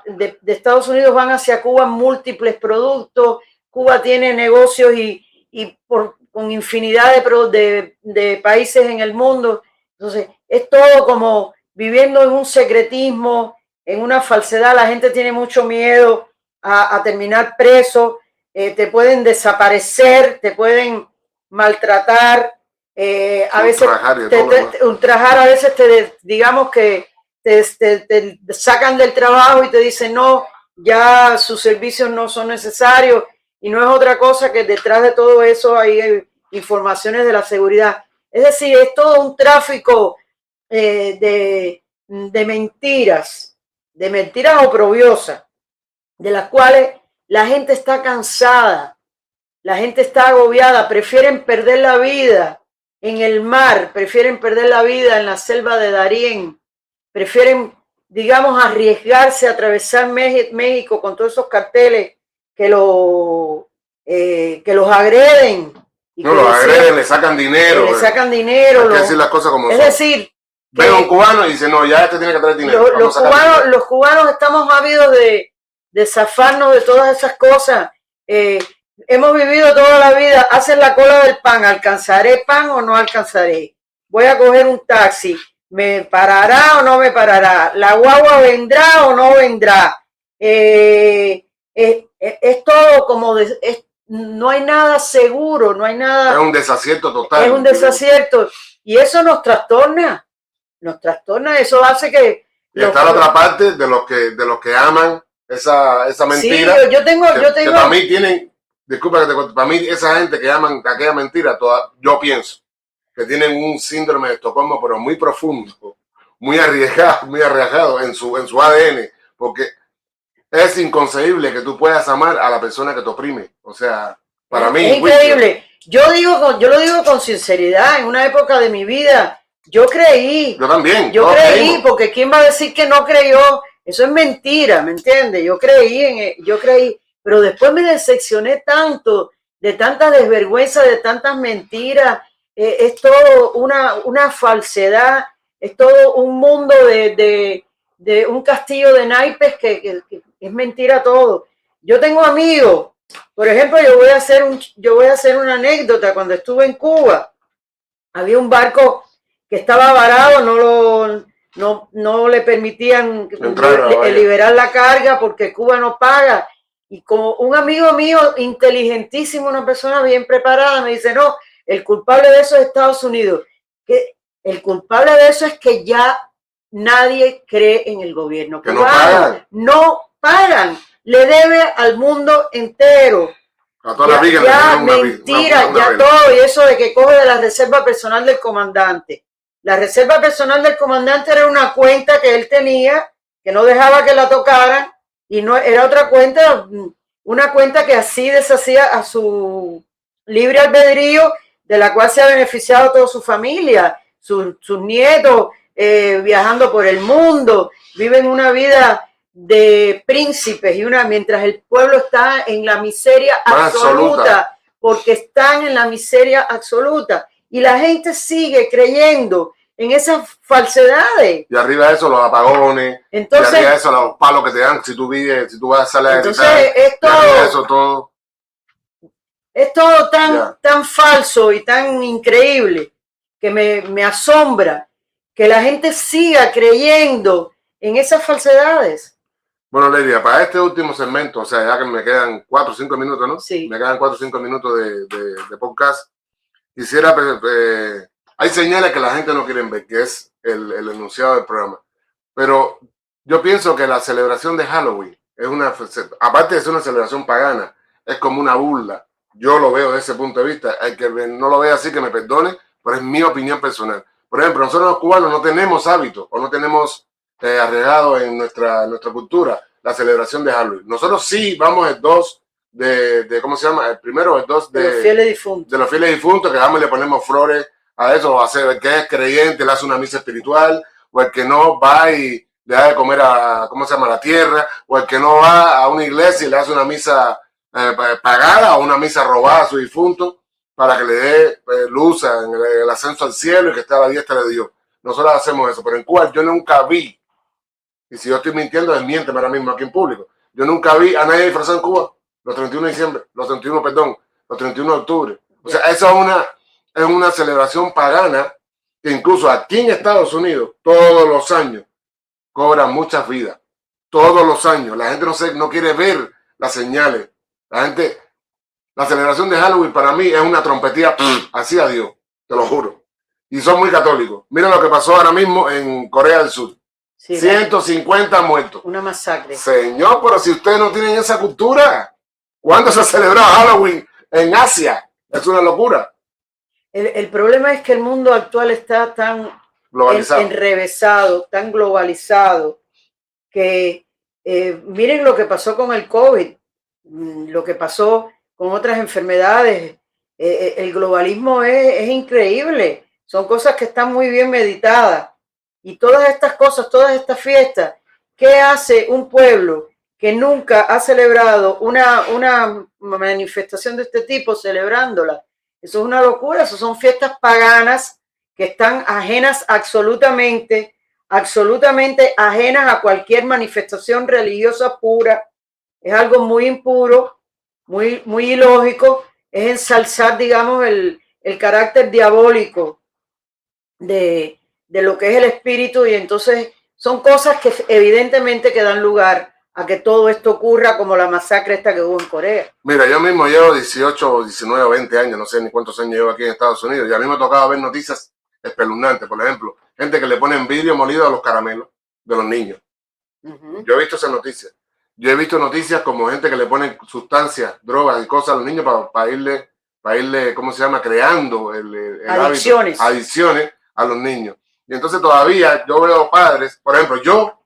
de Estados Unidos van hacia Cuba múltiples productos. Cuba tiene negocios con infinidad de países en el mundo. Entonces es todo como viviendo en un secretismo, en una falsedad. La gente tiene mucho miedo a terminar preso, te pueden desaparecer, te pueden maltratar, a veces ultrajar, a veces digamos que te sacan del trabajo y te dicen no, ya sus servicios no son necesarios, y no es otra cosa que detrás de todo eso hay informaciones de la seguridad. Es decir, es todo un tráfico de mentiras oprobiosas, de las cuales la gente está cansada, la gente está agobiada, prefieren perder la vida en el mar, prefieren perder la vida en la selva de Darién, prefieren, digamos, arriesgarse a atravesar México con todos esos carteles que los agreden. No, los agreden, le sacan dinero. Le sacan dinero. Hay que decir las cosas como son. Es decir, ven a un cubano y dice, no, ya este tiene que traer dinero. Los cubanos estamos ávidos de zafarnos de todas esas cosas. Hemos vivido toda la vida, hacen la cola del pan, ¿alcanzaré pan o no alcanzaré? Voy a coger un taxi, ¿me parará o no me parará? ¿La guagua vendrá o no vendrá? Es todo como, no hay nada seguro, no hay nada. Es un desacierto total. Es un desacierto. Y eso nos trastorna, eso hace que... Y está la otra parte de los que aman esa mentira. Sí, yo tengo... Que para mí tienen, disculpa que te cuente, para mí esa gente que aman aquella mentira, yo pienso que tienen un síndrome de Estocolmo, pero muy profundo, muy arriesgado en su ADN, porque es inconcebible que tú puedas amar a la persona que te oprime. O sea, para mí... Es increíble. Yo lo digo con sinceridad, en una época de mi vida, yo creí. Yo también. Yo creí, porque ¿quién va a decir que no creyó? Eso es mentira, ¿me entiendes? Yo creí, pero después me decepcioné tanto, de tanta desvergüenza, de tantas mentiras. Es todo una falsedad, es todo un mundo de un castillo de naipes que es mentira todo. Yo tengo amigos, por ejemplo, yo voy a hacer una anécdota. Cuando estuve en Cuba, había un barco que estaba varado, no le permitían liberar la carga porque Cuba no paga. Y como un amigo mío inteligentísimo, una persona bien preparada, me dice, no, el culpable de eso es Estados Unidos. El culpable de eso es que ya nadie cree en el gobierno. Que no pagan. Le debe al mundo entero. A toda la mentira, todo. Y eso de que coge de la reserva personal del comandante. La reserva personal del comandante era una cuenta que él tenía, que no dejaba que la tocaran, y no era otra cuenta, una cuenta que así deshacía a su libre albedrío, de la cual se ha beneficiado toda su familia, sus nietos, viajando por el mundo, viven una vida de príncipes mientras el pueblo está en la miseria absoluta, porque están en la miseria absoluta, y la gente sigue creyendo en esas falsedades. Y arriba de eso los apagones, entonces, y arriba de eso los palos que te dan si tú vas a salir a gritar. Entonces es todo tan falso y tan increíble que me asombra que la gente siga creyendo en esas falsedades. Bueno, Leiria, para este último segmento, o sea, ya que me quedan 4 o 5 minutos, ¿no? Sí. Me quedan 4 o 5 minutos de podcast. Quisiera, hay señales que la gente no quiere ver, que es el enunciado del programa. Pero yo pienso que la celebración de Halloween es aparte de ser una celebración pagana, es como una burla Yo lo veo desde ese punto de vista. El que no lo vea así, que me perdone, pero es mi opinión personal. Por ejemplo, nosotros los cubanos no tenemos hábitos o no tenemos arraigado en nuestra cultura la celebración de Halloween. Nosotros sí vamos el 2 de ¿cómo se llama? El primero, el 2 de los fieles difuntos. De los fieles difuntos, que vamos y le ponemos flores a eso, o hacer, el que es creyente le hace una misa espiritual, o el que no va y le da de comer a, ¿cómo se llama?, la tierra, o el que no va a una iglesia y le hace una misa pagada o una misa robada a su difunto para que le dé luz en el ascenso al cielo y que esté a la diestra de Dios. Nosotros hacemos eso, pero en Cuba yo nunca vi, y si yo estoy mintiendo, desmiénteme ahora mismo aquí en público, yo nunca vi a nadie disfrazado en Cuba los 31 de diciembre, los 31 de octubre. O sea, esa es una celebración pagana que incluso aquí en Estados Unidos todos los años cobra muchas vidas. Todos los años. La gente no quiere ver las señales. La celebración de Halloween para mí es una trompetilla así a Dios, te lo juro. Y son muy católicos. Mira lo que pasó ahora mismo en Corea del Sur. Sí, 150 muertos. Una masacre. Señor, pero si ustedes no tienen esa cultura, ¿cuándo se celebra Halloween en Asia? Es una locura. El problema es que el mundo actual está tan enrevesado, tan globalizado, que miren lo que pasó con el COVID, lo que pasó con otras enfermedades. El globalismo es increíble. Son cosas que están muy bien meditadas. Y todas estas cosas, todas estas fiestas, ¿qué hace un pueblo que nunca ha celebrado una manifestación de este tipo celebrándola? Eso es una locura. Eso son fiestas paganas que están ajenas absolutamente ajenas a cualquier manifestación religiosa pura. Es algo muy impuro, muy ilógico. Es ensalzar, digamos, el carácter diabólico de lo que es el espíritu, y entonces son cosas que evidentemente que dan lugar a que todo esto ocurra, como la masacre esta que hubo en Corea. Mira, yo mismo llevo 18, 19 o 20 años, no sé ni cuántos años llevo aquí en Estados Unidos, y a mí me ha tocado ver noticias espeluznantes. Por ejemplo, gente que le ponen vidrio molido a los caramelos de los niños. Yo he visto esas noticias. Yo he visto noticias como gente que le ponen sustancias, drogas y cosas a los niños para irle, ¿cómo se llama?, creando adicciones. Adicciones a los niños. Y entonces todavía yo veo padres, por ejemplo, yo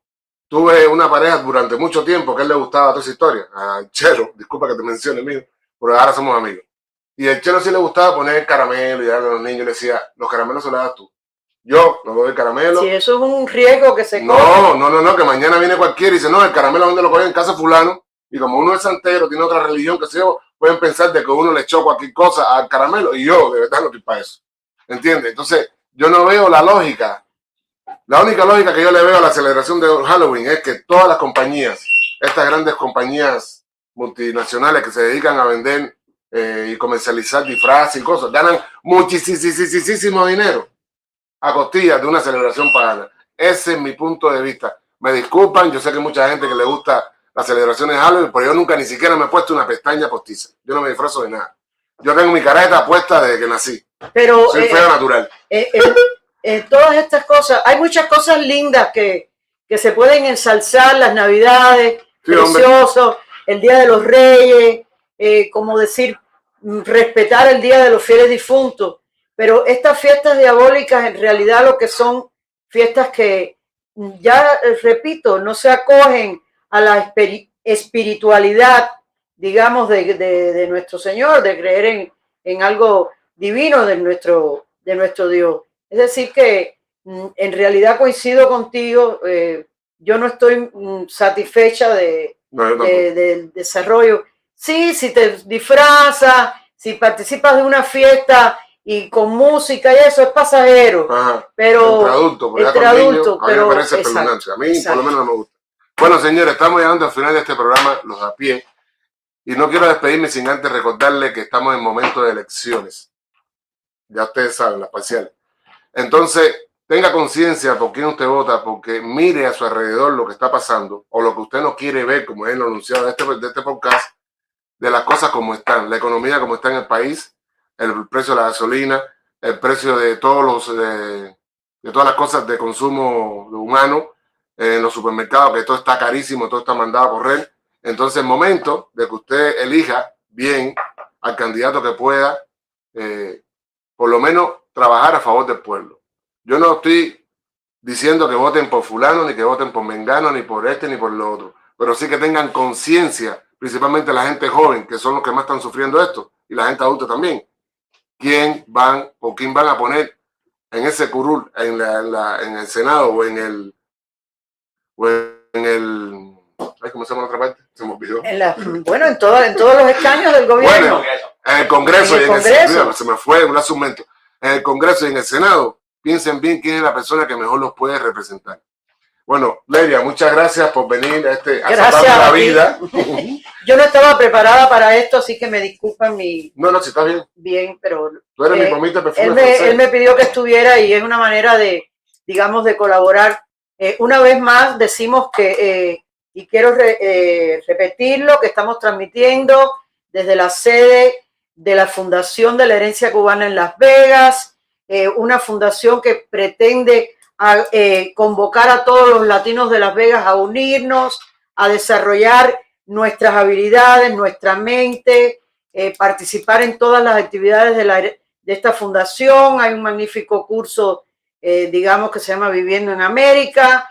tuve una pareja durante mucho tiempo que a él le gustaba toda esa historia, a Chelo, disculpa que te mencione, mío, pero ahora somos amigos. Y a Chelo sí le gustaba poner caramelo y darle a los niños, le decía, los caramelos se los das tú. Yo no doy caramelo. Sí, eso es un riesgo que se corre. No, que mañana viene cualquiera y dice, no, el caramelo donde lo cogen en casa fulano, y como uno es santero, tiene otra religión, que se yo, pueden pensar de que uno le echó cualquier cosa al caramelo, y yo de verdad no estoy para eso. ¿Entiendes? Entonces, yo no veo la lógica. La única lógica que yo le veo a la celebración de Halloween es que todas las compañías, estas grandes compañías multinacionales que se dedican a vender y comercializar disfraces y cosas, ganan muchísimo dinero a costillas de una celebración pagana. Ese es mi punto de vista. Me disculpan, yo sé que hay mucha gente que le gusta las celebraciones de Halloween, pero yo nunca ni siquiera me he puesto una pestaña postiza. Yo no me disfrazo de nada. Yo tengo mi careta puesta desde que nací. Pero, soy feo natural. Todas estas cosas, hay muchas cosas lindas que se pueden ensalzar, las Navidades, sí, precioso, hombre. El Día de los Reyes, como decir, respetar el Día de los Fieles Difuntos, pero estas fiestas diabólicas en realidad lo que son fiestas que, ya repito, no se acogen a la espiritualidad, digamos, de nuestro Señor, de creer en algo divino de nuestro Dios. Es decir que en realidad coincido contigo, yo no estoy satisfecha del desarrollo. Sí, si te disfrazas, si participas de una fiesta y con música y eso es pasajero. Ajá. Pero entre adultos, a mí me parece espeluznante. A mí por lo menos no me gusta. Bueno, señores, estamos llegando al final de este programa, Los a Pie, y no quiero despedirme sin antes recordarle que estamos en momento de elecciones. Ya ustedes saben, las parciales. Entonces, tenga conciencia por quién usted vota, porque mire a su alrededor lo que está pasando, o lo que usted no quiere ver, como es lo anunciado de este podcast, de las cosas como están, la economía como está en el país, el precio de la gasolina, el precio de todas las cosas de consumo humano en los supermercados, que todo está carísimo, todo está mandado a correr. Entonces, el momento de que usted elija bien al candidato que pueda, por lo menos, trabajar a favor del pueblo. Yo no estoy diciendo que voten por fulano, ni que voten por mengano, ni por este, ni por lo otro, pero sí que tengan conciencia, principalmente la gente joven, que son los que más están sufriendo esto, y la gente adulta también, quién van a poner en ese curul, en el Senado o en el ¿cómo se llama la otra parte? Se me olvidó. Bueno, en todos los escaños del gobierno. Bueno, en el Congreso y en el Senado, se me fue un segmento. En el Congreso y en el Senado, piensen bien quién es la persona que mejor los puede representar. Bueno, Lelia, muchas gracias por venir a salvarme la vida. Yo no estaba preparada para esto, así que me disculpan No, si está bien. Bien, pero... Tú eres mi pomita perfume él me pidió que estuviera y es una manera de, digamos, de colaborar. Una vez más decimos que, y quiero repetirlo, que estamos transmitiendo desde la sede de la Fundación de la Herencia Cubana en Las Vegas, una fundación que pretende convocar a todos los latinos de Las Vegas a unirnos, a desarrollar nuestras habilidades, nuestra mente, participar en todas las actividades de esta fundación. Hay un magnífico curso, digamos, que se llama Viviendo en América,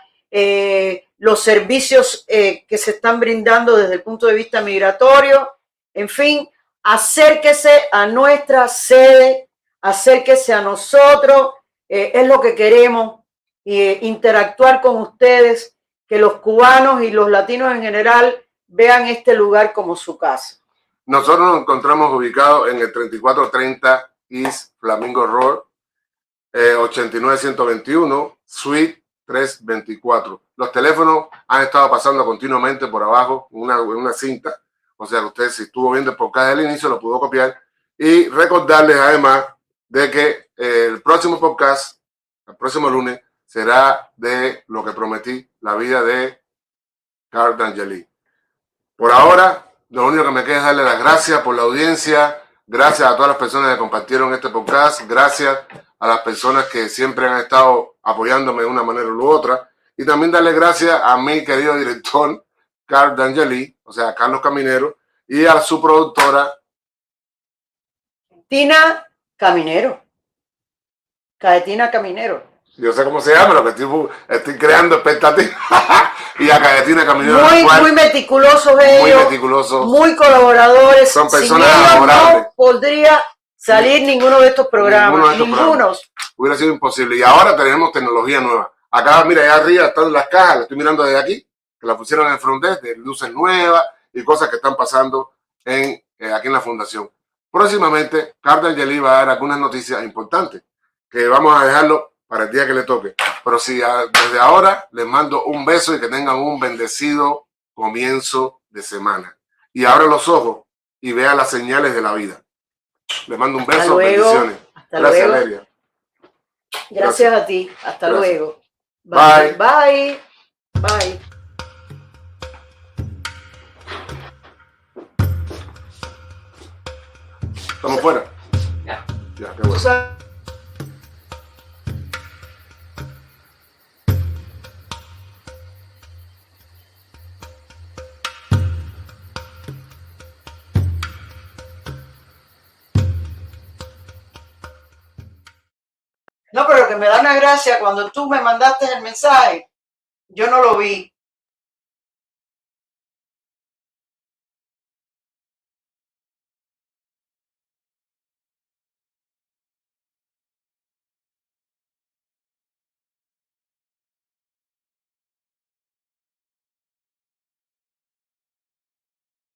los servicios que se están brindando desde el punto de vista migratorio. En fin, acérquese a nuestra sede, acérquese a nosotros, es lo que queremos, interactuar con ustedes, que los cubanos y los latinos en general vean este lugar como su casa. Nosotros nos encontramos ubicados en el 3430 East Flamingo Road, 89121, Suite 324. Los teléfonos han estado pasando continuamente por abajo, una cinta, o sea que usted, si estuvo viendo el podcast del inicio, lo pudo copiar. Y recordarles además de que el próximo podcast, el próximo lunes, será de lo que prometí, la vida de Carl DeAngeli. Por ahora, lo único que me queda es darle las gracias por la audiencia, gracias a todas las personas que compartieron este podcast, gracias a las personas que siempre han estado apoyándome de una manera u otra, y también darle gracias a mi querido director, Carl DeAngeli, o sea, Carlos Caminero, y a su productora, Tina Caminero. Caetina Caminero. Yo sé cómo se llama, lo que estoy creando expectativas. Y a Caetina Caminero. Muy meticulosos ellos. Muy meticulosos. Muy colaboradores. Son personas sin ellos adorables. no podría salir ninguno de estos programas. Ninguno. Hubiera sido imposible. Y ahora tenemos tecnología nueva. Acá, mira, allá arriba están las cajas, las estoy mirando desde aquí, que las pusieron en el front desk, de luces nuevas y cosas que están pasando aquí en la fundación. Próximamente, Carl DeAngeli va a dar algunas noticias importantes que vamos a dejarlo para el día que le toque. Pero sí, desde ahora les mando un beso y que tengan un bendecido comienzo de semana. Y abran los ojos y vean las señales de la vida. Les mando un beso, bendiciones. Gracias, Lelia. Gracias a ti. Hasta luego. Bye. Bye. Bye. ¿Estamos fuera? Ya. Ya, qué bueno. No, pero que me da una gracia, cuando tú me mandaste el mensaje, yo no lo vi.